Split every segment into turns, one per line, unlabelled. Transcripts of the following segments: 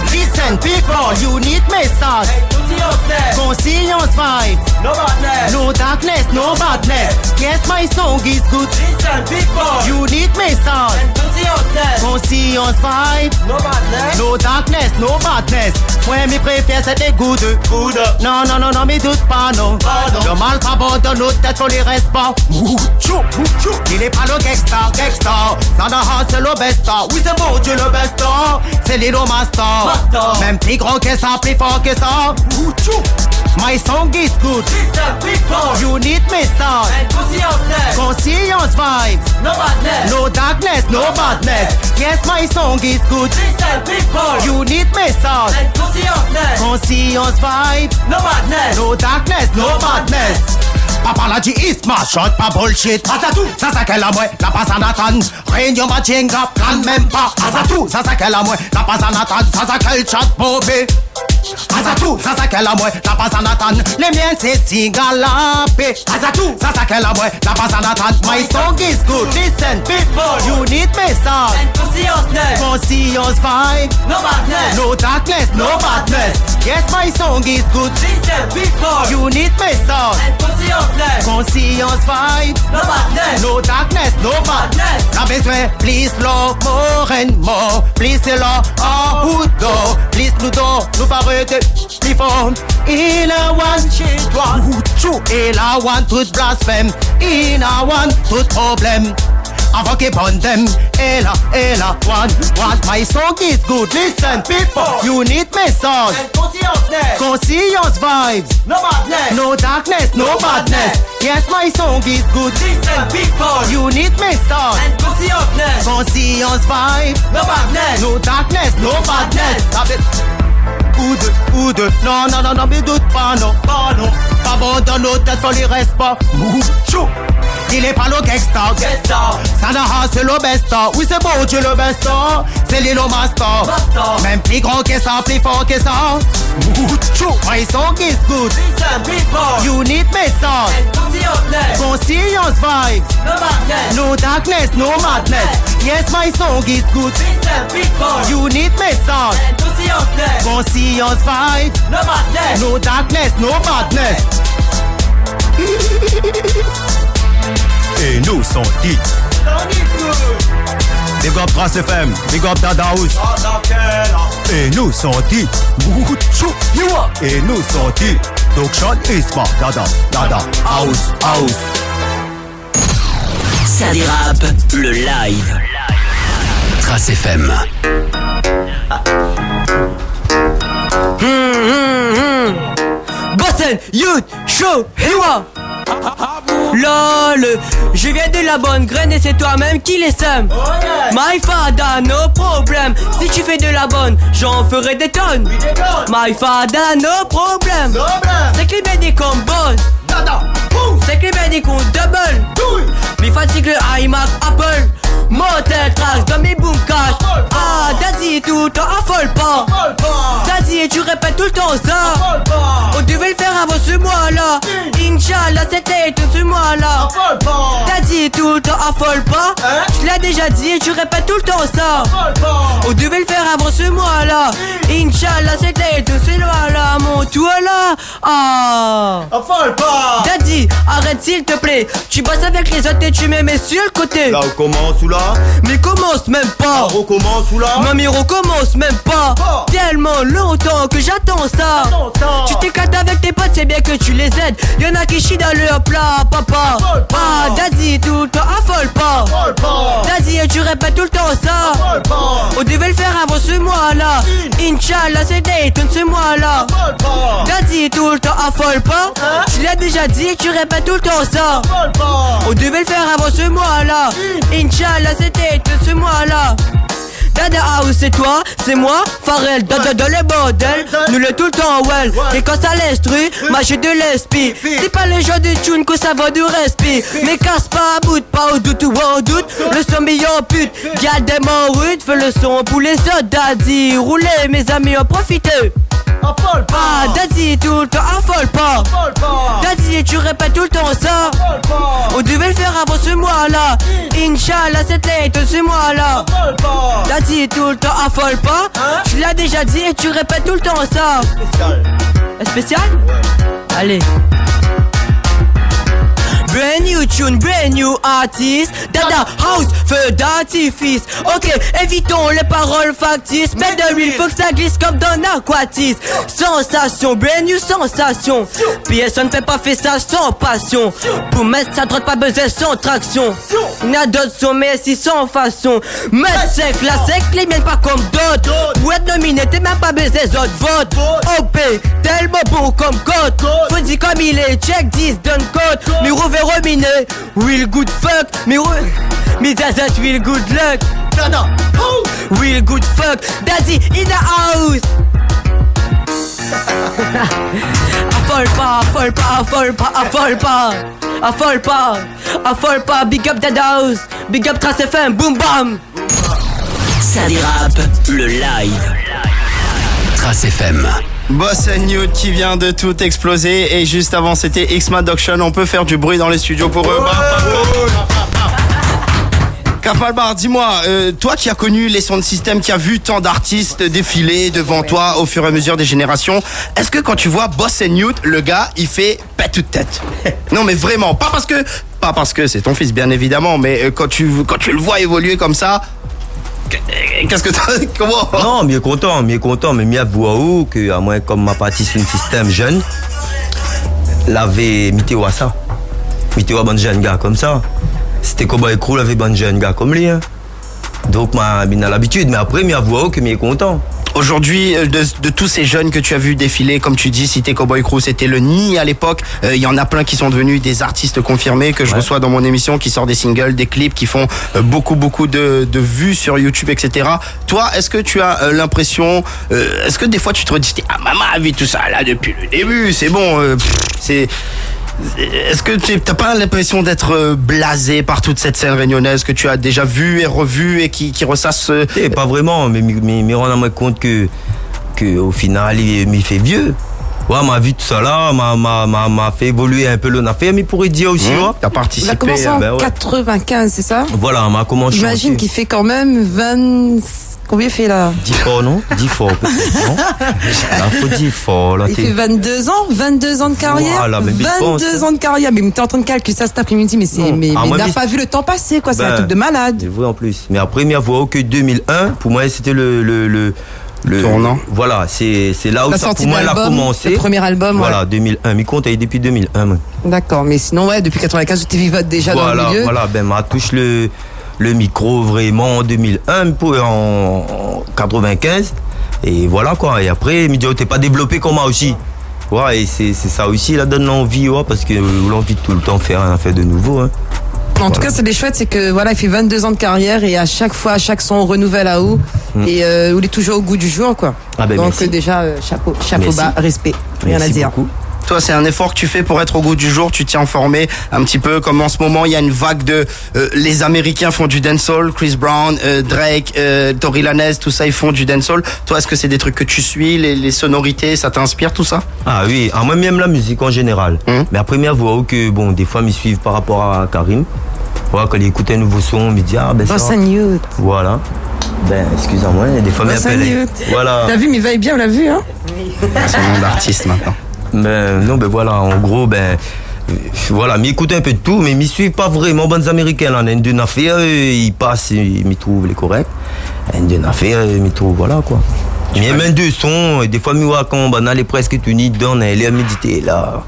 good. Listen, people, you need massage. Conscience vibes.
No badness.
No darkness, no badness. Yes, my song is good.
Listen, people.
You need massage. Conscience vibes.
No badness.
No darkness, no badness. Moi, mes préfères, c'est des good.
Good.
Non, non, non, non, mais doute pas, non. Le mal pas bon dans notre tête, on les reste pas. Il est pas le gangsta, gangsta. Zanaha, c'est le besta. Oui, c'est bon, Dieu le besta. C'est Lilo Master. Même plus grand que ça, plus fort que ça. My song is good.
Listen, people.
You need massage. Conscience vibes.
No badness.
No darkness, no badness. Yes, my song is good.
Listen, people.
You need massage. Conscience vibes.
No badness.
No darkness, no badness. Papa la dit is ma shot, pas bullshit. Azatou, ça c'est qu'elle a moi, la passe à Nathan. Réunion ma jenga, plan même pas. Azatou, ça c'est qu'elle a moi, la passe à Nathan. Ça c'est qu'elle chat bobé. Azatou, ça c'est qu'elle a moi, la passe à Nathan. Les miens c'est Singalapé. Azatou, ça c'est qu'elle a moi, la passe à Nathan. My song is good. Listen, people, you need massage. Conscience vibe.
No badness.
No darkness, no badness. Yes, my song is good.
Listen, people.
You need massage. Conscience vibe.
No badness.
No darkness, no badness. La besoin, please love more and more. Please love ou do. Please nous do, nous pas arrêter. Plus fort. Il a one shit one. Il a one tout blasphème. Il a one tout problème. Avant qu'il bonne them, ella, one, my song is good. Listen, people, you need massage. Conscience vibes.
No badness.
No darkness, no badness. Yes, my song is good.
Listen, people.
You need massage. Conscience vibes.
No badness.
No darkness, no badness. Ou de, non, non, non, non, mais doute pas, non, pas non. Pas bon dans nos têtes, on les reste pas. Il est pas le gangsta, Zanaha c'est le besta. Oui c'est bon Dieu le besta. C'est Lilo Master. Même plus grand que ça, plus fort que ça. My song is good. You need massage. Conscience vibes. No darkness, no madness. Yes, my song is good. You need massage. Conscience vibes. No darkness, no madness. Et nous sont dit. Big up Trace FM, big up Dada House. Et nous sont dit. Et nous sont dit. Donc Sean Isma, Dada House.
Ça dérape, le live. Trace FM.
Boston, Youth, Show, Hewa. LOL, je viens de la bonne graine et c'est toi-même qui les sème. My father, no problem. Si tu fais de la bonne, j'en ferai des tonnes. My father, no problem. C'est que les BD qu'on boss. C'est que les BD qu'on double. Mais fatigue le iMac Apple. Motel trash dans mes boom cash. Ah, Daddy, tout le temps affole pas. Daddy, tu répètes tout le temps ça. On devait le faire avant ce mois-là. Inch'Allah, c'était tout ce mois-là. Daddy, tout le temps affole pas. Je l'ai déjà dit et tu répètes tout le temps ça. On devait le faire avant ce mois-là. Inch'Allah, c'était tout ce mois-là. Mon toit là. Ah.
Affole pas.
Daddy, arrête s'il te plaît. Tu bosses avec les autres et tu mets mes sur le côté.
Là, on commence ou là?
Mais commence même pas.
On recommence ou là?
Mamie recommence même pas. Tellement longtemps que j'attends ça. Tu t'éclates avec tes potes, c'est bien que tu les aides. Y'en a qui chient dans leur plat, papa. Ah, Daddy, tout le temps affole pas. Daddy, tu répètes tout le temps ça. On devait le faire avant ce mois-là. Inch'Allah, c'est Dayton ce mois-là. Daddy, tout le temps affole pas. Tu l'as déjà dit, tu répètes tout le temps ça. On devait le faire avant ce mois-là. Inch'Allah, c'était tout ce mois-là. Dada House, c'est toi, c'est moi, Pharrell, Dada dans le bordel, nous le tout le temps well. Et quand ça l'instru, j'ai de l'esprit. C'est pas le genre de tune que ça va du respect. Mais casse pas, bout pas au doute ou au doute. Le son en pute, y'a des morts rudes. Fais le son pour les autres, Daddy, roulez, mes amis, en profitez.
Affole pas.
Ah, Daddy, tout le temps, affole pas.
Affole pas.
Daddy, tu répètes tout le temps ça.
Affole pas.
On devait le faire avant ce mois-là. Inch'Allah, c'est late ce mois-là.
Affole pas.
Daddy, tout le temps, affole pas.
Hein?
Je l'ai déjà dit et tu répètes tout le temps ça.
Spécial.
Spécial? Allez. Brand new tune, brand new artist. Dada house, feu d'artifice. Ok, évitons les paroles factices. Mais de l'huile, faut que ça glisse comme dans Aquatis. Sensation, brand new sensation. PSO ne fait pas fait ça sans passion. Pour mettre sa droite, pas besoin sans traction. Il y a d'autres sommets si sans façon. Mettre sec, la sec, les miennes pas comme d'autres. Pour être nominé, t'es même pas besoin d'autres votes. OP, tellement beau comme code. Faut dire comme il est, check 10, donne code. Mais Rominé, will good fuck, mais that's will good luck.
Dada. Oh.
Will good fuck, Daddy in the house. Affole pas, affole pas, affole pas, affole pas. Affole pas, affole pas, big up Dada house, big up Trace FM, boom bam.
Ça dérape, le live. Trace FM.
Boss and Newt qui vient de tout exploser. Et juste avant c'était X-Madoction. On peut faire du bruit dans les studios pour eux. Kaf Malbar, dis-moi, toi qui as connu les sound systems, qui as vu tant d'artistes défiler devant toi au fur et à mesure des générations, est-ce que quand tu vois Boss and Newt, le gars, il fait pète toute tête? Non mais vraiment, pas parce que c'est ton fils bien évidemment, mais quand tu le vois évoluer comme ça, qu'est-ce que t'as, comment?
Non, mieux content, mais mieux voir que à moins comme ma partie sur un système jeune, l'avait Miteo à ça. Miteo bon jeune gars comme ça. C'était Cowboy Crew, l'avait bon jeune gars comme lui. Hein. Donc m'a bien à l'habitude, mais après mieux voir que mieux content.
Aujourd'hui, de tous ces jeunes que tu as vu défiler, comme tu dis, Cité Cowboy Crew, c'était le nid à l'époque. Il y en a plein qui sont devenus des artistes confirmés que je reçois dans mon émission, qui sortent des singles, des clips, qui font beaucoup de vues sur YouTube, etc. Toi, est-ce que tu as l'impression, est-ce que des fois tu te redis, ah maman a vu tout ça là depuis le début, c'est bon, Est-ce que t'as pas l'impression d'être blasé par toute cette scène réunionnaise que tu as déjà vue et revue et qui ressasse
Pas vraiment, mais on a moins compte que au final il m'y fait vieux. Ouais, m'a vu tout ça là, m'a fait évoluer un peu l'affaire, mais pourrait dire aussi.
T'as participé.
Il a commencé en 95, c'est ça?
Voilà, m'a commencé.
J'imagine qu'il fait quand même 20. Combien il fait là?
10 fois, non? 10 fois peut-être, non? Là, faut 10 fois, là.
Il fait 22 ans de carrière.
Voilà, mais
22 ans de carrière. Mais t'es en train de calculer ça cet après-midi, mais c'est, mais il n'a pas vu le temps passer, quoi. C'est un truc de malade.
C'est vrai en plus. Mais après, il y a que 2001, pour moi, c'était le
tournant.
Voilà, c'est là où ça, pour moi, elle a commencé.
Le premier album,
voilà, 2001. Mais compte, depuis 2001, moi.
D'accord, mais sinon, ouais, depuis 95, tu vivotes déjà dans le milieu.
Voilà, ben, ma touche le micro vraiment en 2001 en 95 et voilà quoi. Et après Midio t'es pas développé comme moi aussi. Ouais, et c'est ça aussi là donne l'envie, ouais, parce que l'envie de tout le temps faire un affaire de nouveau. Hein.
En tout cas, c'est des chouettes, c'est que voilà, il fait 22 ans de carrière et à chaque fois, à chaque son, on renouvelle à où et où il est toujours au goût du jour, quoi.
Ah ben,
donc
merci.
Déjà, chapeau bas, respect, rien
merci
à dire.
Beaucoup.
Toi, c'est un effort que tu fais pour être au goût du jour, tu tiens informé un petit peu, comme en ce moment, il y a une vague de... les Américains font du dancehall, Chris Brown, Drake, Tory Lanez, tout ça, ils font du dancehall. Toi, est-ce que c'est des trucs que tu suis, les sonorités, ça t'inspire tout ça?
Ah oui, moi j'aime la musique en général. Mais après, il voit que, bon, des fois, ils suivent par rapport à Karim. Voilà, quand il écoute un nouveau son, il dit, ah ben ça...
Boss and Newt.
Voilà. Ben, excusez-moi, des fois,
Boss and Newt.
Voilà.
T'as vu, mais il va bien, on l'a vu, hein?
C'est son nom d'artiste maintenant.
Ben non, ben voilà, en gros, ben voilà, m'écoute un peu de tout, mais m'y suivent pas vraiment bonnes américains là. Une d'une affaire, ils passent, ils m'y trouvent les corrects. Une d'une affaire, ils m'y trouvent, voilà quoi. Mais même deux sons, et des fois, quand on est presque tout ni dedans, on est à méditer là.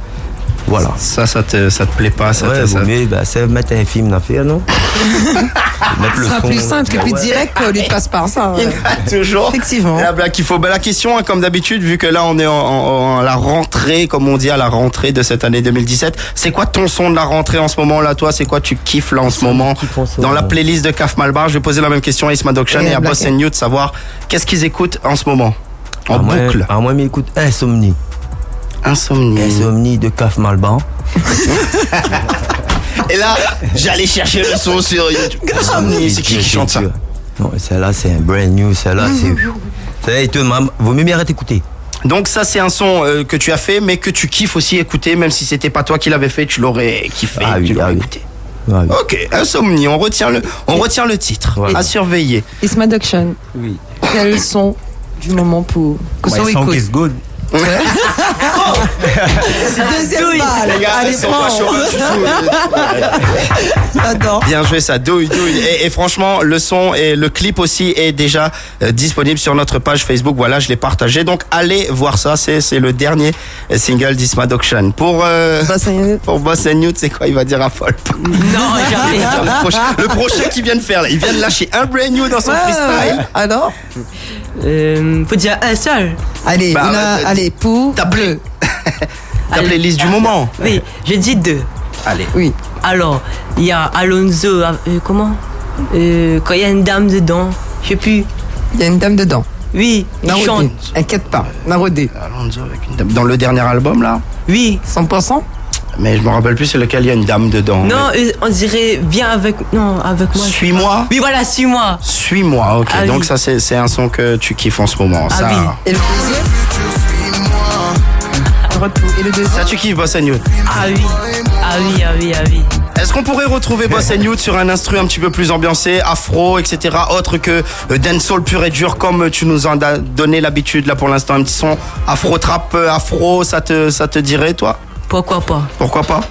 Voilà.
Ça te plaît pas, ça
ouais, mais c'est mettre un film d'affaires, non?
Mettre le son. Plus simple et plus direct qu'au lieu de passe par ça. Ouais.
Toujours.
Effectivement.
La blague qu'il faut. Ben, la question, hein, comme d'habitude, vu que là on est en la rentrée, comme on dit, à la rentrée de cette année 2017, c'est quoi ton son de la rentrée en ce moment là, toi? C'est quoi tu kiffes là en ce moment? Dans la playlist de Kaf Malbar, je vais poser la même question à Isma Dokshan et à Boss and Newt, savoir qu'est-ce qu'ils écoutent en ce moment? En boucle.
Moi, m'écoute Insomnie. Insomnie de Kaf Malbar.
Et là, j'allais chercher le son sur YouTube. Insomnie, c'est qui chante ça?
Non, celle-là, c'est un brand new. Celle-là, c'est. Vaut mieux bien arrêter d'écouter.
Donc ça c'est un son que tu as fait mais que tu kiffes aussi écouter, même si c'était pas toi qui l'avais fait, tu l'aurais kiffé, tu l'aurais écouté.
Ah oui.
Ok, Insomnie, on retient le titre,
Voilà.
à surveiller.
Isma Duction.
Oui.
Quel son du moment pour que son écoute?
good.
Deuxième balle.
Les gars,
Allez,
ils sont pas
prends.
chauds du tout.
J'adore.
Bien joué ça, douille. Et franchement, le son et le clip aussi est déjà disponible sur notre page Facebook. Voilà, je l'ai partagé. Donc allez voir ça, c'est le dernier single d'Isma Duction. Pour Boss and Youth, c'est quoi? Il va dire à Folp.
Non, jamais.
Le prochain qu'il vient de faire, là, il vient de lâcher un brand new dans son freestyle.
Alors
Faut dire un seul.
Allez,
Bah,
allez, pour
Ta
bleu.
Ta playlist du moment.
Oui, je dis 2.
Allez.
Oui.
Alors, il y a Alonso, comment quand il y a une dame dedans, je sais plus.
Il y a une dame dedans.
Oui, il
Narodé.
chante.
Inquiète pas. Narodé.
Alonso avec une dame. Dans le dernier album là.
Oui.
100%.
Mais je me rappelle plus c'est lequel il y a une dame dedans.
Non, on dirait viens avec moi.
Suis-moi.
Oui, voilà, suis-moi.
Suis-moi, ok.
Ah
Donc
oui.
ça c'est un son que tu kiffes en ce moment.
Ah
ça.
oui.
Et le deuxième Retour. Et le deuxième
Ça tu kiffes Boss and Youth.
Ah oui. Ah oui, ah oui, ah oui.
Est-ce qu'on pourrait retrouver Boss and Youth sur un instru un petit peu plus ambiancé, afro, etc. Autre que dancehall pur et dur comme tu nous en as donné l'habitude là pour l'instant, un petit son afro trap, afro, ça te dirait toi?
Pourquoi pas?
Pourquoi pas?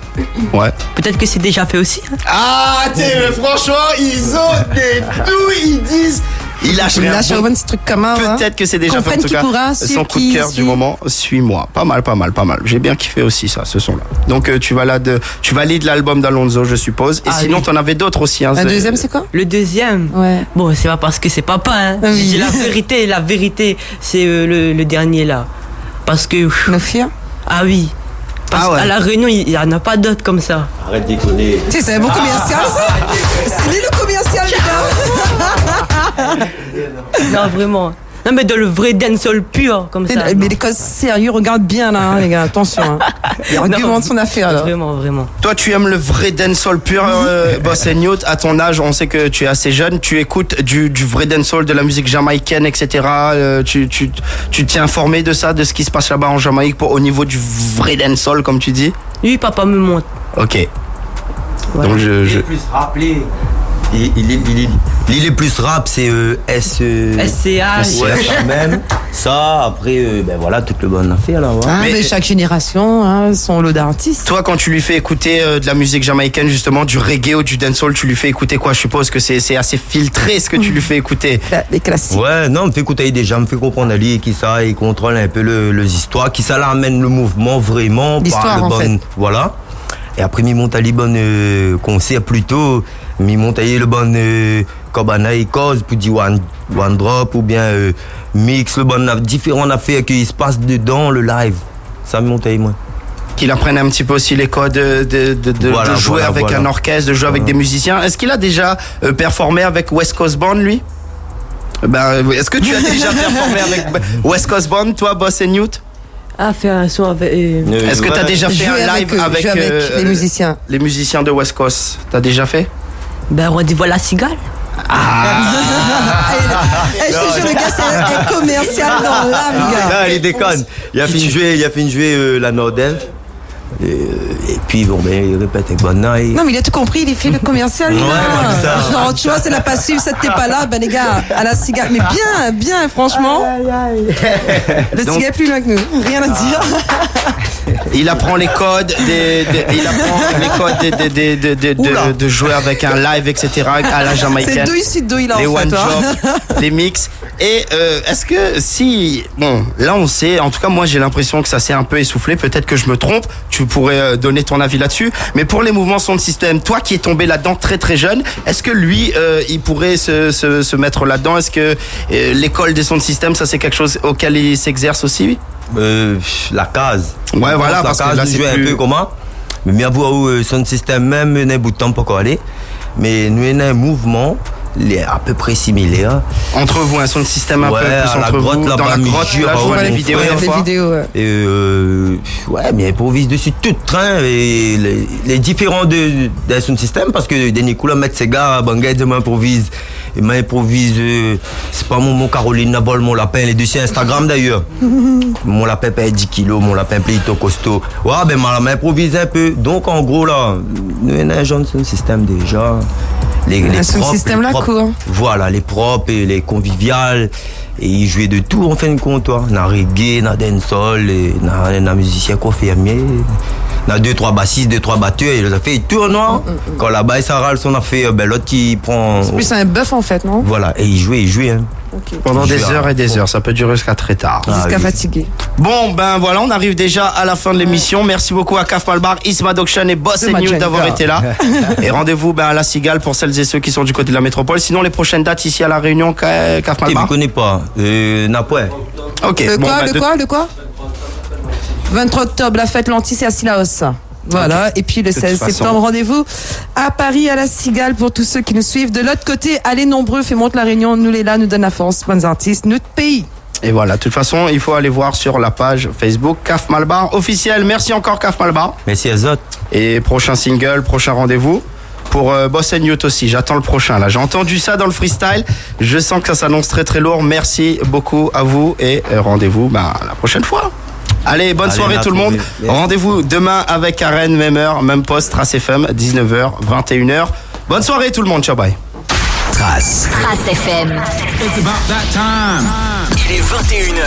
Ouais.
Peut-être que c'est déjà fait aussi. Hein.
Ah mais franchement ils ont des douilles, ils disent. Il lâche
Il
rien.
lâche un petit truc commun.
Peut-être que c'est déjà fait en
Comprenne
tout
qui
cas.
pourra,
Son
suivre
coup de
qui
cœur du
suit.
moment, suis-moi. Pas mal. J'ai bien kiffé aussi ça, ce son-là. Donc tu valides l'album d'Alonso, je suppose. Et
Ah
sinon,
oui.
t'en avais d'autres aussi. Hein,
Un deuxième, c'est quoi?
Le deuxième.
Ouais.
Bon, c'est pas parce que c'est papa. Hein.
Oui.
Je dis la vérité, c'est le dernier là. Parce que.
Nofia.
Ah oui. Parce
Ah ouais.
qu'à la Réunion, il n'y en a pas d'autres comme ça.
Arrête de déconner.
Tu sais, c'est un bon commercial, ça. C'est lui le commercial, les gars.
Non, vraiment. Non, mais dans le vrai dancehall pur, comme ça.
Mais les causes sérieux, regarde bien, là, hein, les gars. Attention. Hein. Il argumente son affaire, là.
Vraiment, vraiment.
Toi, tu aimes le vrai dancehall pur, Boss and Youth. À ton âge, on sait que tu es assez jeune. Tu écoutes du vrai dancehall, de la musique jamaïcaine, etc. Tu t'es informé de ça, de ce qui se passe là-bas en Jamaïque au niveau du vrai dancehall, comme tu dis?
Lui, papa me montre.
Ok.
Voilà.
Donc
Il est plus rappelé. Il est plus rap, c'est
SCH.
Ouais, quand même. Ça, après, ben voilà, toute le bonne affaire là. Voilà.
Ah, mais chaque génération, hein, son lot d'artistes.
Toi, quand tu lui fais écouter de la musique jamaïcaine, justement, du reggae ou du dancehall, tu lui fais écouter quoi? Je suppose que c'est assez filtré ce que tu lui fais écouter.
Les classiques.
Ouais, non, me fait écouter des gens, me fait comprendre Ali qui ça, il contrôle un peu les histoires, qui ça l'amène le mouvement vraiment
L'histoire,
par le
en
bon,
fait.
voilà. Et après, mi monte à les bonnes concert plutôt, mi monte à le bon cabana et cause pour dire one drop ou bien mix le bon différents affaires qui se passent dedans le live. Ça me monte à moi.
Qu'il apprenne un petit peu aussi les codes de
Voilà,
jouer
voilà,
avec
voilà.
un orchestre, de jouer avec des musiciens. Est-ce qu'il a déjà performé avec West Coast Band, lui? Ben, est-ce que tu as déjà performé avec West Coast Band, toi, Boss and Youth?
Ah, faire un son avec.
Est-ce que tu as déjà fait
Jouer
un live
eux,
avec,
jouer avec les musiciens.
les musiciens de West Coast? T'as déjà fait?
Ben, on dit voilà cigale.
Eh, je te jure, le gars, c'est un commercial dans l'âme, gars.
Non, il déconne. Il a fait jouer la Nordel. Et puis, bon, ben, il répète avec bonne night.
Non, mais il a tout compris, il fait le commercial.
Ouais,
là.
comme ça.
Genre, tu vois, c'est la passive, ça t'es pas là, ben les gars, à la cigare. Mais bien, franchement. Le
Donc-
cigare est plus loin que nous, rien à dire.
Il apprend les codes, il apprend les codes de jouer avec un live, etc. à la
C'est
jamaïcaine.
douille sur douille, là,
Les
en fait.
one
hein.
job, les mix. Et est-ce que si, bon, là on sait, en tout cas moi j'ai l'impression que ça s'est un peu essoufflé, peut-être que je me trompe, tu pourrais donner ton avis là-dessus, mais pour les mouvements son de système, toi qui es tombé là-dedans très très jeune, est-ce que lui, il pourrait se mettre là-dedans? Est-ce que l'école des sons de système, ça c'est quelque chose auquel il s'exerce aussi?
La case.
Ouais, voilà,
la
parce que
case,
là,
nous
c'est
jouons
plus-
un peu comment. Mais bien voir son système même, un bout de temps pas encore aller. Mais nous avons un mouvement à peu près similaire.
Entre vous, un son de système un peu
Ouais,
plus
à la
entre
grotte,
vous.
là-bas,
Dans la grotte,
Mujure,
là, je vois
ouais,
les
mon
vidéos
frère.
des
Les
fois.
vidéos, ouais.
Et ouais, mais improvise dessus tout le train et les différents d'un sound system parce que des Nicolas mettent ses gars, Bangay, de m'improvise. Et m'improvise, c'est pas mon Caroline Navol, mon lapin, les dossiers Instagram d'ailleurs. Mon lapin paye 10 kilos, mon lapin plutôt costaud. Ouais, ben m'improvise un peu. Donc en gros là, nous avons un genre de sound system déjà.
Un sound system là, court.
Voilà, les propres et les conviviales. Et ils jouaient de tout en fin de compte, toi. Na reggae, na dancehall, na musicien confirmé. Na 2-3 bassistes, 2-3 batteurs, il les a fait, il tourne, non? Quand la basse râle, on a fait, ben l'autre qui prend.
C'est plus un bœuf en fait, non?
Voilà, et il jouait, hein.
Ok.
Pendant
Il
des
jouait
heures
à
et des
fond.
heures, ça peut durer jusqu'à très tard.
Jusqu'à
oui.
fatigué.
Bon, ben voilà, on arrive déjà à la fin de l'émission. Merci beaucoup à Kaf Malbar, Isma Dokshan et Boss
Isma
News
Djenga.
d'avoir été là. Et rendez-vous à la Cigale pour celles et ceux qui sont du côté de la métropole. Sinon, les prochaines dates ici à La Réunion, Kaf
Tu ne
Malbar.
connais pas. Napoué.
Ok.
Le
bon,
quoi,
ben,
le quoi 23 octobre, la fête Lantis et à Silaos. Voilà, et puis le 16
façon.
septembre, rendez-vous à Paris, à la Cigale, pour tous ceux qui nous suivent. De l'autre côté, allez nombreux, fait monte la Réunion, nous les là, nous donne la force, bonnes artistes, notre pays.
Et voilà, de toute façon, il faut aller voir sur la page Facebook Kaf Malbar officiel. Merci encore Kaf Malbar.
Merci Azot.
Et prochain single, prochain rendez-vous. Pour Boss Youth aussi, j'attends le prochain. Là, j'ai entendu ça dans le freestyle. Je sens que ça s'annonce très très lourd. Merci beaucoup à vous et rendez-vous la prochaine fois. Allez, bonne
Allez,
soirée
on a
tout le monde.
trouvé. Yes.
Rendez-vous demain avec Karen, même heure, même poste, Trace FM, 19h, 21h. Bonne soirée tout le monde, ciao bye.
Trace.
Trace FM.
Il est 21h.